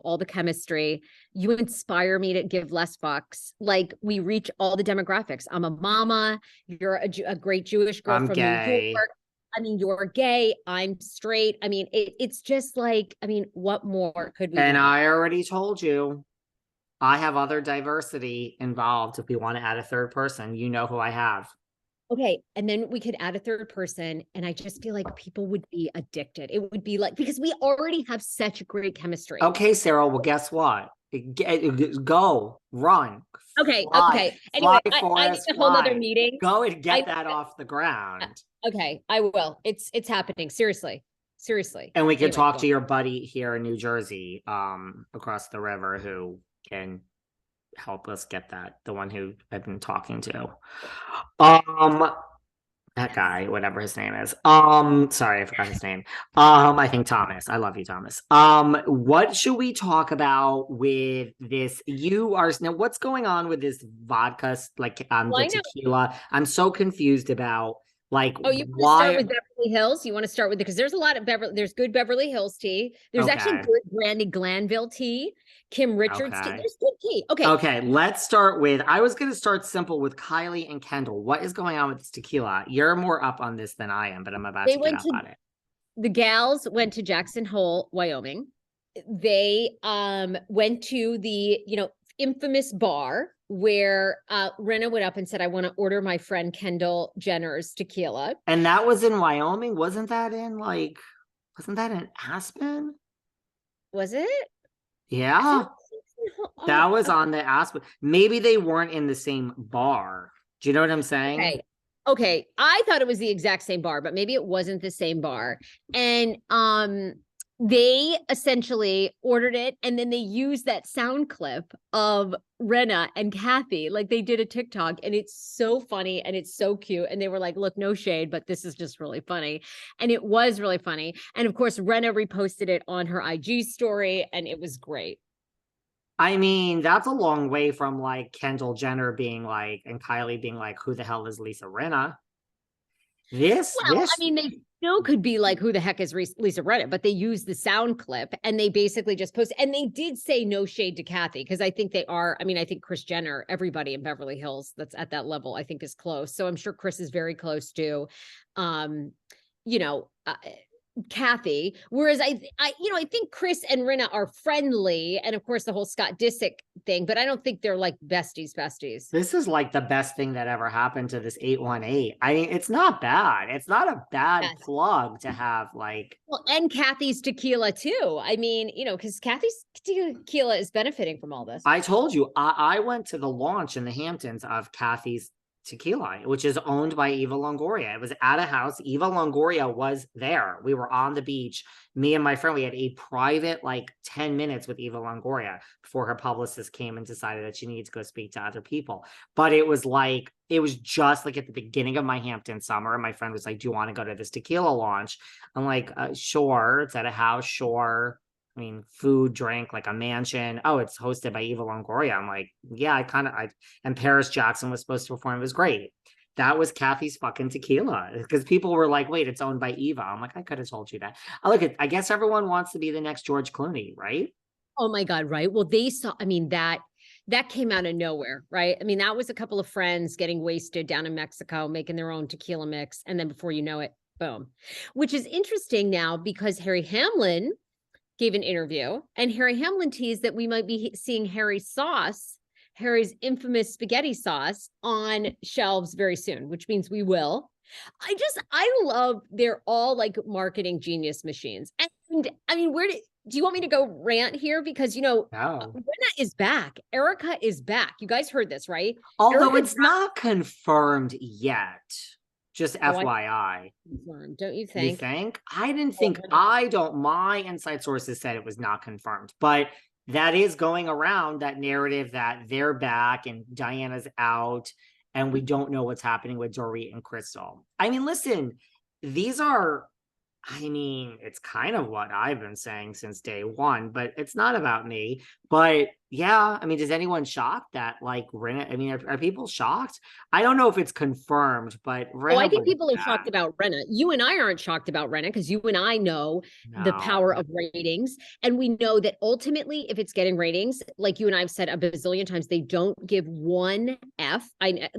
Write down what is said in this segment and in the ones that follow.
all the chemistry. You inspire me to give less fucks. Like, we reach all the demographics. I'm a mama. You're a great Jewish girl I'm from New gay. York. I mean, you're gay. I'm straight. I mean, it's just like, I mean, what more could we And want? I already told you, I have other diversity involved. If we want to add a third person, you know who I have. Okay. And then we could add a third person. And I just feel like people would be addicted. It would be like, because we already have such great chemistry. Okay, Sarah. Well, guess what? Go, run, Okay. fly, Okay. fly, Anyway, I need Forest, a whole nother fly. meeting. Go and get I that off the ground. Okay, I will. It's happening. Seriously. Seriously. And we can Anyway, talk go to on. your buddy here in New Jersey, across the river, who can help us get that. The one who I've been talking to. Um, that guy, whatever his name is. Sorry, I forgot his name. I think Thomas. I love you, Thomas. What should we talk about with this? You are now, what's going on with this vodka, like Well, the I know. tequila? I'm so confused about like Oh, you want to start why. with Beverly Hills? You want to start with because there's a lot of there's good Beverly Hills tea. There's actually Okay, good Brandi Glanville tea, Kim Richards tea. okay. There's good tea. Okay. Okay, let's start with. I was going to start simple with Kylie and Kendall. What is going on with this tequila? You're more up on this than I am, but I'm about They to get went up to on it. the gals went to Jackson Hole, Wyoming. They went to the, infamous bar where Rinna went up and said, I want to order my friend Kendall Jenner's tequila. And that was in Wyoming. Wasn't that in Aspen? Was it? I Yeah, thought that oh, was on the Aspen. Maybe they weren't in the same bar. Do you know what I'm saying? okay. Okay. I thought it was the exact same bar, but maybe it wasn't the same bar. And they essentially ordered it and then they used that sound clip of Rinna and Kathy. Like, they did a TikTok and it's so funny and it's so cute. And they were like, look, no shade, but this is just really funny. And it was really funny. And of course, Rinna reposted it on her IG story and it was great. I mean, that's a long way from like Kendall Jenner being like, and Kylie being like, who the hell is Lisa Rinna? This, Well, I this, mean, they still could be like, who the heck is Lisa Rinna? But they used the sound clip and they basically just posted, and they did say no shade to Kathy, because I think they are. I mean, I think Kris Jenner, everybody in Beverly Hills that's at that level, I think is close. So I'm sure Kris is very close to, um, you know, uh, Kathy. Whereas I think Kris and Rinna are friendly, and of course the whole Scott Disick thing, but I don't think they're like besties. this is like the best thing that ever happened to this 818. I mean, it's not bad. It's not a bad Yes. plug to have like. Well, and Kathy's tequila too. I mean, because Kathy's tequila is benefiting from all this. I told you, I went to the launch in the Hamptons of Kathy's Tequila, which is owned by Eva Longoria. It was at a house. Eva Longoria was there. We were on the beach. Me and my friend, we had a private like 10 minutes with Eva Longoria before her publicist came and decided that she needed to go speak to other people. But it was just like at the beginning of my Hampton summer. And my friend was like, do you want to go to this tequila launch? I'm like, sure. It's at a house. Sure. I mean, food, drink, like a mansion. Oh, it's hosted by Eva Longoria. I'm like, yeah, and Paris Jackson was supposed to perform. It was great. That was Kathy's fucking tequila, because people were like, wait, it's owned by Eva. I'm like, I could have told you that. I guess everyone wants to be the next George Clooney, right? Oh my God, right? Well, they saw, I mean, that came out of nowhere, right? I mean, that was a couple of friends getting wasted down in Mexico, making their own tequila mix. And then before you know it, boom. Which is interesting now because Harry Hamlin gave an interview, and Harry Hamlin teased that we might be seeing Harry's infamous spaghetti sauce on shelves very soon, which means we will. I love, they're all like marketing genius machines. And I mean, do you want me to go rant here? Because, No. Rinna is back. Erica is back. You guys heard this, right? Although Erica's it's not confirmed yet. Just back. FYI. Confirmed, don't you You think? think? My inside sources said it was not confirmed, but that is going around, that narrative that they're back and Diana's out and we don't know what's happening with Dorit and Crystal. I mean, listen, it's kind of what I've been saying since day one, but it's not about me. But Yeah, I mean, does anyone shocked that like Rinna? I mean, are people shocked? I don't know if it's confirmed, but Oh, I Rinna think will be people are shocked back. about Renna. You and I aren't shocked about Renna because you and I know the No. power of ratings. And we know that ultimately, if it's getting ratings, like you and I have said a bazillion times, they don't give one F. I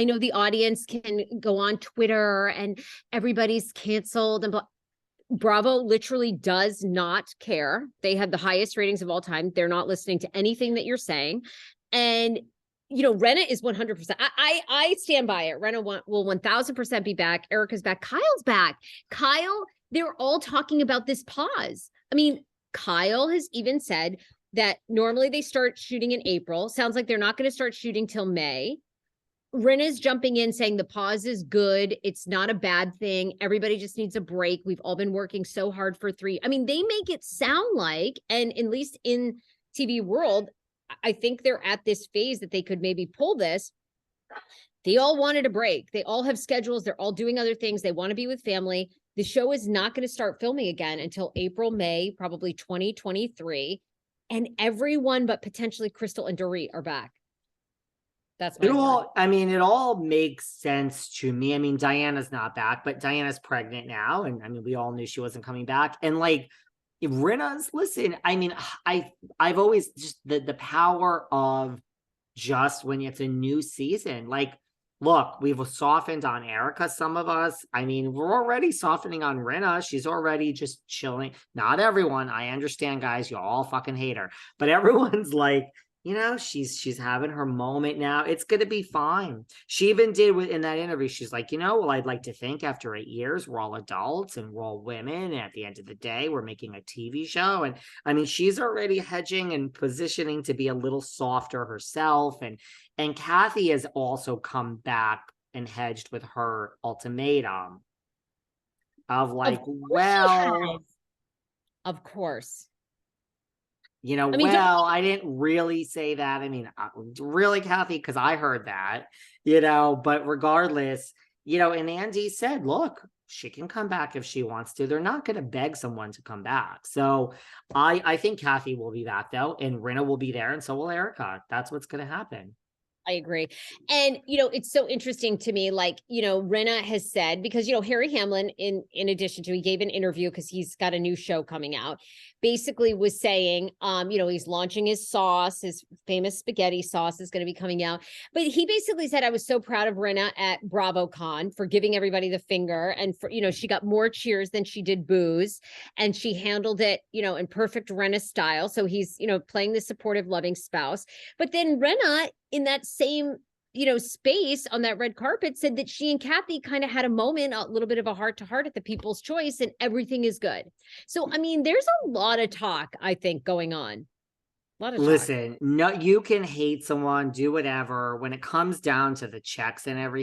know the audience can go on Twitter and everybody's canceled and Bravo literally does not care. They have the highest ratings of all time. They're not listening to anything that you're saying. And Renna is 100%. I stand by it. Renna will 1000% be back. Erica's back. Kyle's back. Kyle, they're all talking about this pause. I mean, Kyle has even said that normally they start shooting in April. Sounds like they're not going to start shooting till May. Rinna's jumping in saying the pause is good. It's not a bad thing. Everybody just needs a break. We've all been working so hard for 3. I mean, they make it sound like, and at least in TV world, I think they're at this phase that they could maybe pull this. They all wanted a break. They all have schedules. They're all doing other things. They want to be with family. The show is not going to start filming again until April, May, probably 2023. And everyone but potentially Crystal and Dorit are back. That's my word. I mean, it all makes sense to me. I mean, Diana's not back, but Diana's pregnant now. And I mean, we all knew she wasn't coming back. And like, if Rinna's, listen, I mean, I've always just the power of just when it's a new season. Like, look, we've softened on Erica, some of us. I mean, we're already softening on Rinna. She's already just chilling. Not everyone. I understand, guys. You all fucking hate her. But everyone's like, she's having her moment now. It's going to be fine. She even did in that interview. She's like, well, I'd like to think after 8 years, we're all adults and we're all women. And at the end of the day, we're making a TV show. And I mean, she's already hedging and positioning to be a little softer herself. And Kathy has also come back and hedged with her ultimatum of like, of course. I didn't really say that. I mean, really, Kathy, because I heard that, but regardless, and Andy said, look, she can come back if she wants to. They're not going to beg someone to come back. So I think Kathy will be back, though, and Rinna will be there, and so will Erica. That's what's going to happen. I agree. And, it's so interesting to me, like, Rinna has said, because, Harry Hamlin, in addition to, he gave an interview because he's got a new show coming out, basically was saying, he's launching his sauce, his famous spaghetti sauce is going to be coming out. But he basically said, I was so proud of Rinna at BravoCon for giving everybody the finger. And for, she got more cheers than she did boos. And she handled it, in perfect Rinna style. So he's, playing the supportive, loving spouse. But then Rinna, in that same, space on that red carpet, said that she and Kathy kind of had a moment, a little bit of a heart-to-heart at the People's Choice, and everything is good. So, I mean, there's a lot of talk, I think, going on. A lot of talk. Listen, no, you can hate someone, do whatever. When it comes down to the checks and everything,